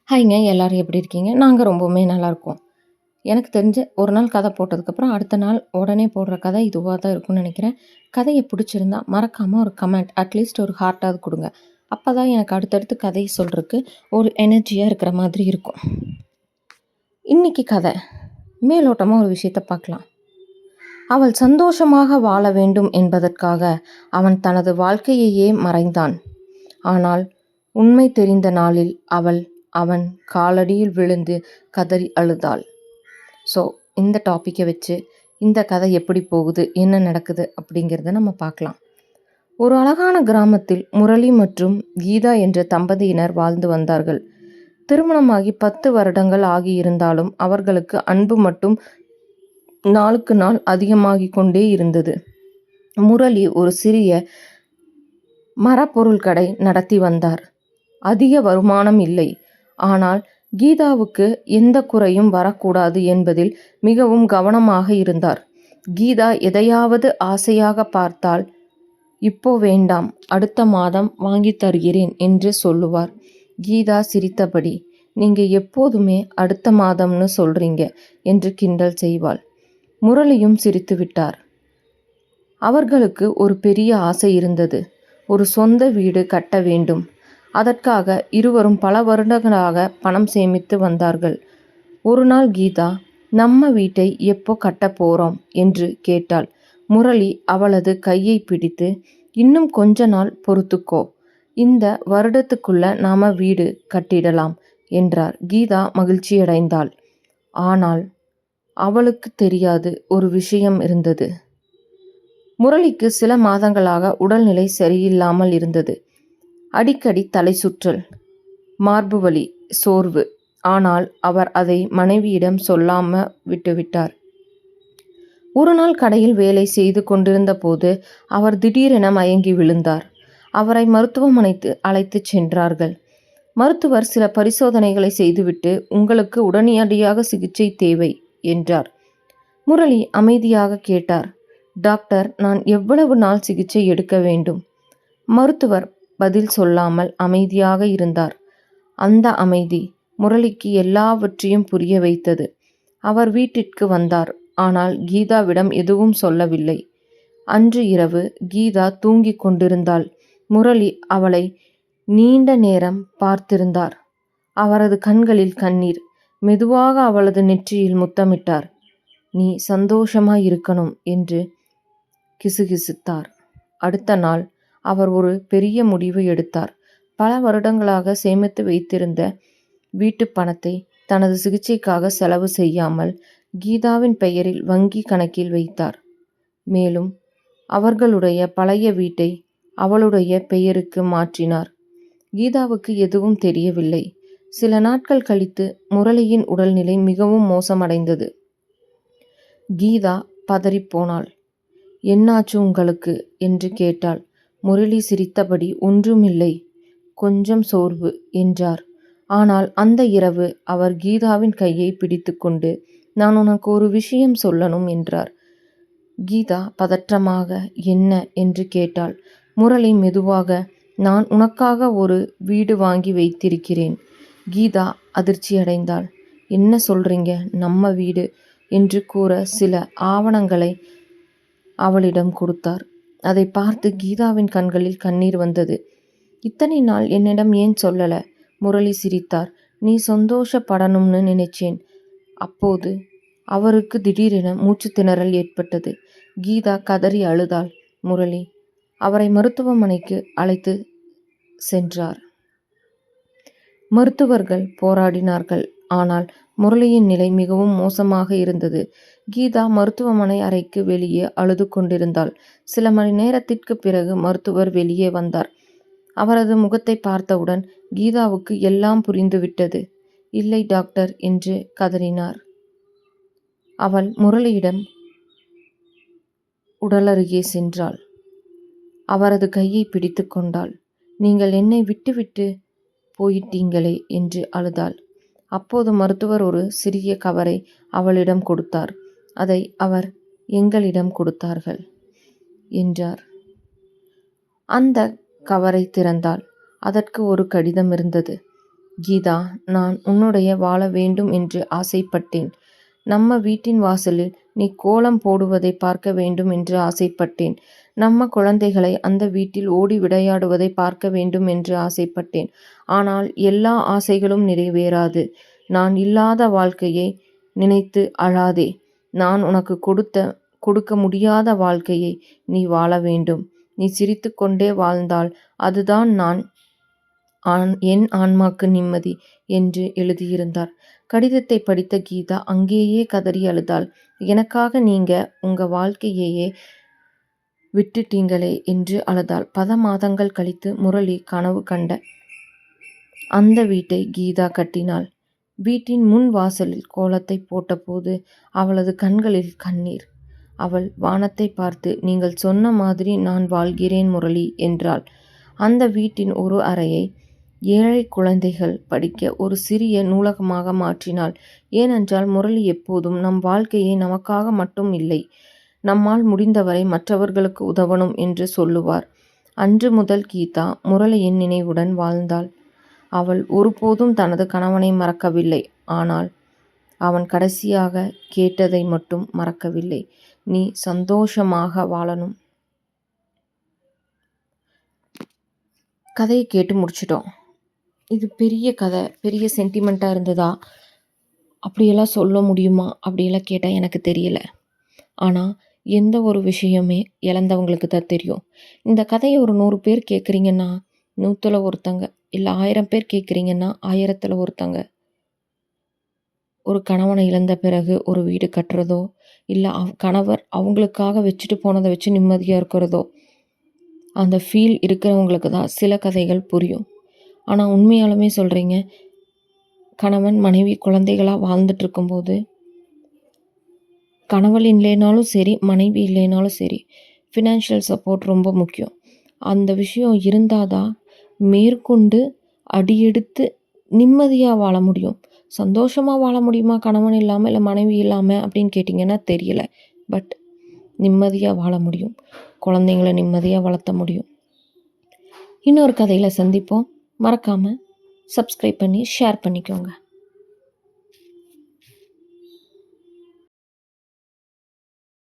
ஹாய்ங்க. எல்லாரும் எப்படி இருக்கீங்க? நாங்க ரொம்பவுமே நல்லாருக்கோம். எனக்கு தெரிஞ்சு ஒரு நாள் கதை போட்டதுக்கப்புறம், அடுத்த நாள் உடனே போடுற கதை இதுவா தான் இருக்கும்னு நெனைக்கிறேன். கதைய புடிச்சிருந்தா மறக்காம ஒரு கமெண்ட், அட்லீஸ்ட் ஒரு ஹார்ட்டாவது குடுங்க. அப்பதான் எனக்கு அடுத்தடுத்து கதை சொல்றக்கு ஒரு எனர்ஜியா இருக்கிற மாதிரி இருக்கும். இன்னைக்கு கதை. மேலோட்டமா ஒரு விஷயத்த பார்க்கலாம். அவள் சந்தோஷமாக வாழ வேண்டும் என்பதற்காக அவன் தனது வாழ்க்கையையே மறைந்தான். ஆனால் உண்மை தெரிந்த நாளில் அவன் காலடியில் விழுந்து கதறி அழுதாள். ஸோ இந்த டாப்பிக்கை வச்சு இந்த கதை எப்படி போகுது, என்ன நடக்குது அப்படிங்கிறத நம்ம பார்க்கலாம். ஒரு அழகான கிராமத்தில் முரளி மற்றும் கீதா என்ற தம்பதியினர் வாழ்ந்து வந்தார்கள். திருமணமாகி 10 வருடங்கள் ஆகியிருந்தாலும் அவர்களுக்கு அன்பு மட்டும் நாளுக்கு நாள் அதிகமாகிக் கொண்டே இருந்தது. முரளி ஒரு சிறிய மரப்பொருள் கடை நடத்தி வந்தார். அதிக வருமானம் இல்லை. ஆனால் கீதாவுக்கு எந்த குறையும் வரக்கூடாது என்பதில் மிகவும் கவனமாக இருந்தார். கீதா எதையாவது ஆசையாக பார்த்தால், இப்போ வேண்டாம், அடுத்த மாதம் வாங்கித் தருகிறேன் என்று சொல்லுவார். கீதா சிரித்தபடி, நீங்க எப்போதுமே அடுத்த மாதம்னு சொல்றீங்க என்று கிண்டல் செய்வாள். முரளியும் சிரித்துவிட்டார். அவர்களுக்கு ஒரு பெரிய ஆசை இருந்தது. ஒரு சொந்த வீடு கட்ட வேண்டும். அதற்காக இருவரும் பல வருடங்களாக பணம் சேமித்து வந்தார்கள். ஒரு நாள் கீதா, நம்ம வீட்டை எப்போ கட்டப் போறோம் என்று கேட்டாள். முரளி அவளது கையை பிடித்து, இன்னும் கொஞ்ச நாள் பொறுத்துக்கோ, இந்த வருடத்துக்குள்ள நாம வீடு கட்டிடலாம் என்றார். கீதா மகிழ்ச்சியடைந்தாள். ஆனால் அவளுக்கு தெரியாது ஒரு விஷயம் இருந்தது. முரளிக்கு சில மாதங்களாக உடல்நிலை சரியில்லாமல் இருந்தது. அடிக்கடி தலை சுற்றல், மார்பு வலி, சோர்வு. ஆனால் அவர் அதை மனைவியிடம் சொல்லாம விட்டுவிட்டார். ஒரு நாள் கடையில் வேலை செய்து கொண்டிருந்த போது அவர் திடீரென மயங்கி விழுந்தார். அவரை மருத்துவமனைக்கு அழைத்துச் சென்றார்கள். மருத்துவர் சில பரிசோதனைகளை செய்துவிட்டு, உங்களுக்கு உடனடியாக சிகிச்சை தேவை என்றார். முரளி அமைதியாக கேட்டார், டாக்டர், நான் எவ்வளவு நாள் சிகிச்சை எடுக்க வேண்டும்? மருத்துவர் பதில் சொல்லாமல் அமைதியாக இருந்தார். அந்த அமைதி முரளிக்கு எல்லாவற்றையும் புரிய வைத்தது. அவர் வீட்டிற்கு வந்தார். ஆனால் கீதாவிடம் எதுவும் சொல்லவில்லை. அன்று இரவு கீதா தூங்கிக் கொண்டிருந்தாள். முரளி அவளை நீண்ட நேரம் பார்த்திருந்தார். அவரது கண்களில் கண்ணீர். மெதுவாக அவளது நெற்றியில் முத்தமிட்டார். நீ சந்தோஷமாய் இருக்கணும் என்று கிசுகிசுத்தார். அடுத்த நாள் அவர் ஒரு பெரிய முடிவு எடுத்தார். பல வருடங்களாக சேமித்து வைத்திருந்த வீட்டு பணத்தை தனது சிகிச்சைக்காக செலவு செய்யாமல் கீதாவின் பெயரில் வங்கி கணக்கில் வைத்தார். மேலும் அவர்களுடைய பழைய வீட்டை அவளுடைய பெயருக்கு மாற்றினார். கீதாவுக்கு எதுவும் தெரியவில்லை. சில நாட்கள் கழித்து முரளியின் உடல்நிலை மிகவும் மோசமடைந்தது. கீதா பதறிப்போனாள். என்னாச்சு உங்களுக்கு என்று கேட்டாள். முரளி சிரித்தபடி, ஒன்றுமில்லை, கொஞ்சம் சோர்வு என்றார். ஆனால் அந்த இரவு அவர் கீதாவின் கையை பிடித்துக்கொண்டு, நான் உனக்கு ஒரு விஷயம் சொல்லணும் என்றார். கீதா பதற்றமாக, என்ன என்று கேட்டாள். முரளி மெதுவாக, நான் உனக்காக ஒரு வீடு வாங்கி வைத்திருக்கிறேன். கீதா அதிர்ச்சியடைந்தாள். என்ன சொல்றீங்க? நம்ம வீடு என்று கூற சில ஆவணங்களை அவளிடம் கொடுத்தார். அதை பார்த்து கீதாவின் கண்களில் கண்ணீர் வந்தது. இத்தனை நாள் என்னிடம் ஏன் சொல்லல? முரளி சிரித்தார். நீ சந்தோஷப்படணும்னு நினைச்சேன். அப்போது அவருக்கு திடீரென மூச்சு திணறல் ஏற்பட்டது. கீதா கதறி அழுதாள். முரளி அவரை மருத்துவமனைக்கு அழைத்து சென்றார். மருத்துவர்கள் போராடினார்கள். ஆனால் முரளியின் நிலை மிகவும் மோசமாக இருந்தது. கீதா மருத்துவமனை அறைக்கு வெளியே அழுது கொண்டிருந்தாள். சில மணி நேரத்திற்கு பிறகு மருத்துவர் வெளியே வந்தார். அவரது முகத்தை பார்த்தவுடன் கீதாவுக்கு எல்லாம் புரிந்துவிட்டது. இல்லை டாக்டர் என்று கதறினார். அவள் முரளியிடம் உடலருகே சென்றாள். அவரது கையை பிடித்து கொண்டாள். நீங்கள் என்னை விட்டுவிட்டு போயிட்டீங்களே என்று அழுதாள். அப்போது மருத்துவர் ஒரு சிறிய கவரை அவளிடம் கொடுத்தார். அதை அவர் எங்களிடம் கொடுத்தார்கள் என்றார். அந்த கவரை திறந்தாள். அதற்கு ஒரு கடிதம் இருந்தது. கீதா, நான் உன்னுடைய வாழ வேண்டும் என்று ஆசைப்பட்டேன். நம்ம வீட்டின் வாசலில் நீ கோலம் போடுவதை பார்க்க வேண்டும் என்று ஆசைப்பட்டேன். நம்ம குழந்தைகளை அந்த வீட்டில் ஓடி விளையாடுவதை பார்க்க வேண்டும் என்று ஆசைப்பட்டேன். ஆனால் எல்லா ஆசைகளும் நிறைவேறாது. நான் இல்லாத வாழ்க்கையை நினைத்து அழாதே. நான் உனக்கு கொடுக்க முடியாத வாழ்க்கையை நீ வாழ வேண்டும். நீ சிரித்துக்கொண்டே வாழ்ந்தால் அதுதான் என் ஆன்மாக்கு நிம்மதி என்று எழுதியிருந்தார். கடிதத்தை படித்த கீதா அங்கேயே கதறி அழுதாள். எனக்காக நீங்க உங்க வாழ்க்கையையே விட்டுட்டீங்களே என்று அழுதாள். பல மாதங்கள் கழித்து முரளி கனவு கண்ட அந்த வீட்டை கீதா கட்டினாள். வீட்டின் முன் வாசலில் கோலத்தை போட்டபோது அவளது கண்களில் கண்ணீர். அவள் வானத்தை பார்த்து, நீங்கள் சொன்ன மாதிரி நான் வாழ்கிறேன் முரளி என்றாள். அந்த வீட்டின் ஒரு அறையை ஏழை குழந்தைகள் படிக்க ஒரு சிறிய நூலகமாக மாற்றினாள். ஏனென்றால் முரளி எப்போதும் நம் வாழ்க்கையை நமக்காக மட்டும் இல்லை, நம்மால் முடிந்தவரை மற்றவர்களுக்கு உதவணும் என்று சொல்லுவார். அன்று முதல் கீதா முரளியின் நினைவுடன் வாழ்ந்தாள். அவள் ஒருபோதும் தனது கணவனை மறக்கவில்லை. ஆனால் அவன் கடைசியாக கேட்டதை மட்டும் மறக்கவில்லை. நீ சந்தோஷமாக வாழணும். கதையை கேட்டு முடிச்சிட்டோம். இது பெரிய கதை, பெரிய சென்டிமெண்ட்டாக இருந்ததா, அப்படியெல்லாம் சொல்ல முடியுமா அப்படியெல்லாம் கேட்டால் எனக்கு தெரியல. ஆனால் எந்த ஒரு விஷயமே இழந்தவங்களுக்கு தான் தெரியும். இந்த கதையை ஒரு 100 பேர் கேட்குறீங்கன்னா 100ல் ஒருத்தங்க, இல்லை 1000 பேர் கேட்குறீங்கன்னா 1000ல் ஒருத்தங்க ஒரு கணவனை இழந்த பிறகு ஒரு வீடு கட்டுறதோ, இல்லை கணவர் அவங்களுக்காக வச்சுட்டு போனதை வச்சு நிம்மதியாக இருக்கிறதோ, அந்த ஃபீல் இருக்கிறவங்களுக்கு தான் சில கதைகள் புரியும். ஆனால் உண்மையாலுமே சொல்கிறீங்க, கணவன் மனைவி குழந்தைகளாக வாழ்ந்துட்டு இருக்கும்போது கணவன் இல்லைனாலும் சரி, மனைவி இல்லைனாலும் சரி, ஃபினான்ஷியல் சப்போர்ட் ரொம்ப முக்கியம். அந்த விஷயம் இருந்தால் தான் மேற்கொண்டு அடியெடுத்து நிம்மதியாக வாழ முடியும். சந்தோஷமாக வாழ முடியுமா கணவன் இல்லாமல், இல்லை மனைவி இல்லாமல் அப்படின்னு கேட்டிங்கன்னா தெரியல. பட் நிம்மதியாக வாழ முடியும். குழந்தைங்கள நிம்மதியாக வளர்த்த முடியும். இன்னொரு கதையில் சந்திப்போம். மறக்காமல் சப்ஸ்கிரைப் பண்ணி ஷேர் பண்ணிக்கோங்க.